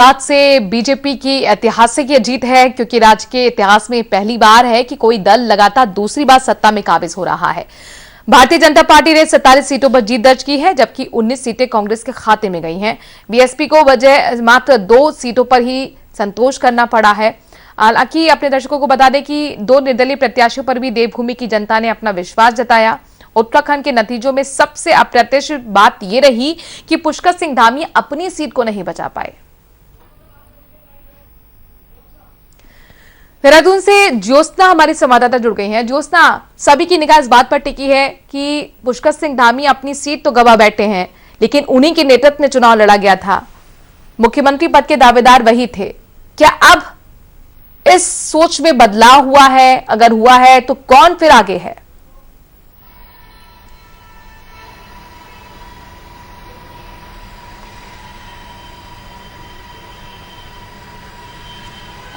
बाद से बीजेपी की ऐतिहासिक ये जीत है, क्योंकि राज्य के इतिहास में पहली बार है कि कोई दल लगातार दूसरी बार सत्ता में काबिज हो रहा है। भारतीय जनता पार्टी ने 47 सीटों पर जीत दर्ज की है, जबकि 19 सीटें कांग्रेस के खाते में गई हैं। बीएसपी को वजह मात्र 2 सीटों पर ही संतोष करना पड़ा है। हालांकि अपने दर्शकों को बता दें कि 2 निर्दलीय प्रत्याशियों पर भी देवभूमि की जनता ने अपना विश्वास जताया। उत्तराखंड के नतीजों में सबसे अप्रत्याशित बात यह रही कि पुष्कर सिंह धामी अपनी सीट को नहीं बचा पाए। देहरादून से ज्योत्सना हमारी संवाददाता जुड़ गई हैं। ज्योत्सना, सभी की निगाह इस बात पर टिकी है कि पुष्कर सिंह धामी अपनी सीट तो गंवा बैठे हैं, लेकिन उन्हीं के नेतृत्व में चुनाव लड़ा गया था। मुख्यमंत्री पद के दावेदार वही थे। क्या अब इस सोच में बदलाव हुआ है? अगर हुआ है तो कौन फिर आगे है?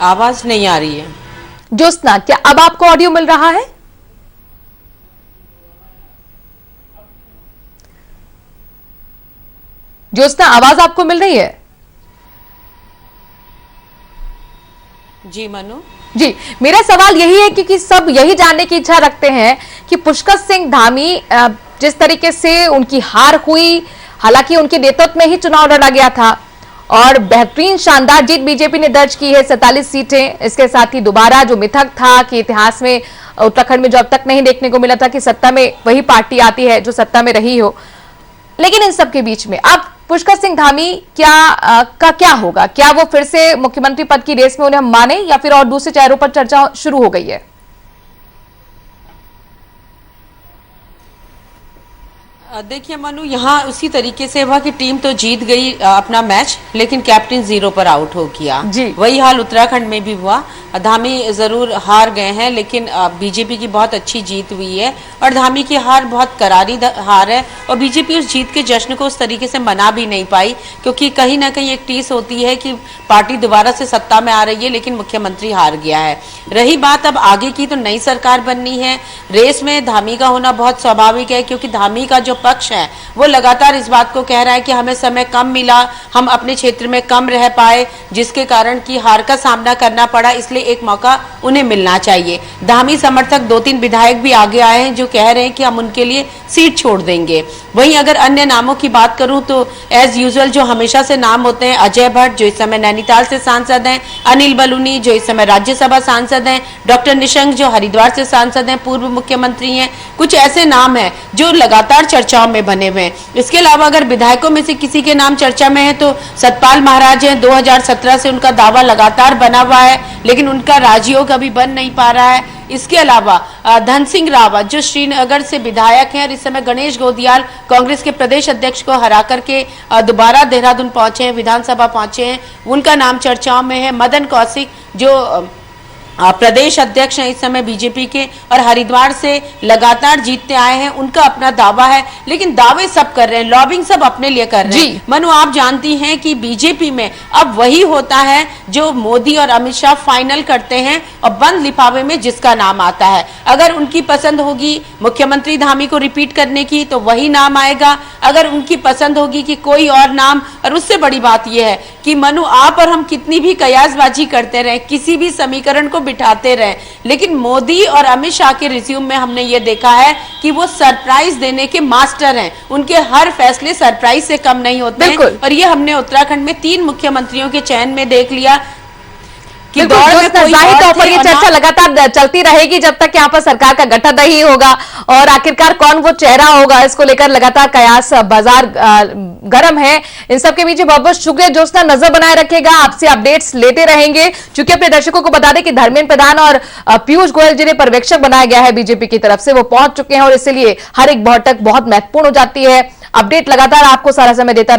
आवाज नहीं आ रही है। ज्योत्सना, क्या अब आपको ऑडियो मिल रहा है? ज्योत्सना, आवाज आपको मिल रही है? जी मनु जी, मेरा सवाल यही है क्योंकि सब यही जानने की इच्छा रखते हैं कि पुष्कर सिंह धामी जिस तरीके से उनकी हार हुई, हालांकि उनके नेतृत्व में ही चुनाव लड़ा गया था और बेहतरीन शानदार जीत बीजेपी ने दर्ज की है, 47 सीटें। इसके साथ ही दोबारा जो मिथक था कि इतिहास में उत्तराखंड में जो अब तक नहीं देखने को मिला था कि सत्ता में वही पार्टी आती है जो सत्ता में रही हो, लेकिन इन सब के बीच में अब पुष्कर सिंह धामी क्या होगा? क्या वो फिर से मुख्यमंत्री पद की रेस में उन्हें हम माने, या फिर और दूसरे चेहरों पर चर्चा शुरू हो गई है? देखिए मनु, यहाँ उसी तरीके से हुआ कि टीम तो जीत गई अपना मैच, लेकिन कैप्टन 0 पर आउट हो गया। वही हाल उत्तराखंड में भी हुआ। धामी जरूर हार गए हैं, लेकिन बीजेपी की बहुत अच्छी जीत हुई है और धामी की हार बहुत करारी हार है और बीजेपी उस जीत के जश्न को उस तरीके से मना भी नहीं पाई, क्योंकि कहीं ना कहीं एक टीस होती है कि पार्टी दोबारा से सत्ता में आ रही है लेकिन मुख्यमंत्री हार गया है। रही बात अब आगे की, तो नई सरकार बननी है। रेस में धामी का होना बहुत स्वाभाविक है, क्योंकि धामी का जो पक्ष है वो लगातार इस बात को कह रहा है कि हमें समय कम मिला, हम अपने क्षेत्र में कम रह पाए, जिसके कारण की हार का सामना करना पड़ा, इसलिए एक मौका उन्हें मिलना चाहिए। धामी समर्थक 2-3 विधायक भी आगे आए हैं जो कह रहे हैं कि हम उनके लिए सीट छोड़ देंगे। वहीं अगर अन्य नामों की बात करूं तो एज यूजुअल जो हमेशा से नाम होते हैं, अजय भट्ट जो इस समय नैनीताल से सांसद हैं, अनिल बलूनी जो इस समय राज्यसभा सांसद हैं, डॉक्टर निशंक जो हरिद्वार से सांसद हैं, पूर्व मुख्यमंत्री हैं, कुछ ऐसे नाम हैं जो लगातार चर्चाओं में बने हुए हैं। इसके अलावा अगर विधायकों में से किसी के नाम चर्चा में है तो सतपाल महाराज हैं। 2017 से उनका दावा लगातार बना हुआ है, लेकिन उनका राजयोग अभी बन नहीं पा रहा है। इसके अलावा धन सिंह रावत जो श्रीनगर से विधायक हैं और इस समय गणेश गोदियाल कांग्रेस के प्रदेश अध्यक्ष को हरा करके दोबारा देहरादून पहुंचे हैं, विधानसभा पहुंचे हैं, उनका नाम चर्चाओं में है। मदन कौशिक जो प्रदेश अध्यक्ष हैं इस समय बीजेपी के और हरिद्वार से लगातार जीतते आए हैं, उनका अपना दावा है, लेकिन दावे सब कर रहे हैं, लॉबिंग सब अपने लिए कर रहे हैं। मनु, आप जानती हैं कि बीजेपी में अब वही होता है जो मोदी और अमित शाह फाइनल करते हैं और बंद लिफाफे में जिसका नाम आता है। अगर उनकी पसंद होगी मुख्यमंत्री धामी को रिपीट करने की तो वही नाम आएगा, अगर उनकी पसंद होगी कि कोई और नाम। और उससे बड़ी बात यह है कि मनु, आप और हम कितनी भी कयासबाजी करते रहे, किसी भी समीकरण को बिठाते रहे, लेकिन मोदी और अमित शाह के रिज्यूम में हमने ये देखा है कि वो सरप्राइज देने के मास्टर हैं। उनके हर फैसले सरप्राइज से कम नहीं होते हैं। और ये हमने उत्तराखंड में 3 मुख्यमंत्रियों के चयन में देख लिया कि जाहिर तौर पर ये चर्चा लगातार चलती रहेगी जब तक यहाँ पर सरकार का गठन नहीं होगा, और आखिरकार कौन वो चेहरा होगा इसको लेकर लगातार कयास बाजार गर्म है। इन सब के बीच बहुत बहुत शुक्रिया ज्योत्सना, नजर बनाए रखेगा, आपसे अपडेट्स लेते रहेंगे। चूंकि अपने दर्शकों को बता दें कि धर्मेंद्र प्रधान और पीयूष गोयल जिन्हें पर्यवेक्षक बनाया गया है बीजेपी की तरफ से, वो पहुंच चुके हैं और इसलिए हर एक बैठक बहुत महत्वपूर्ण हो जाती है। अपडेट लगातार आपको सारा समय देता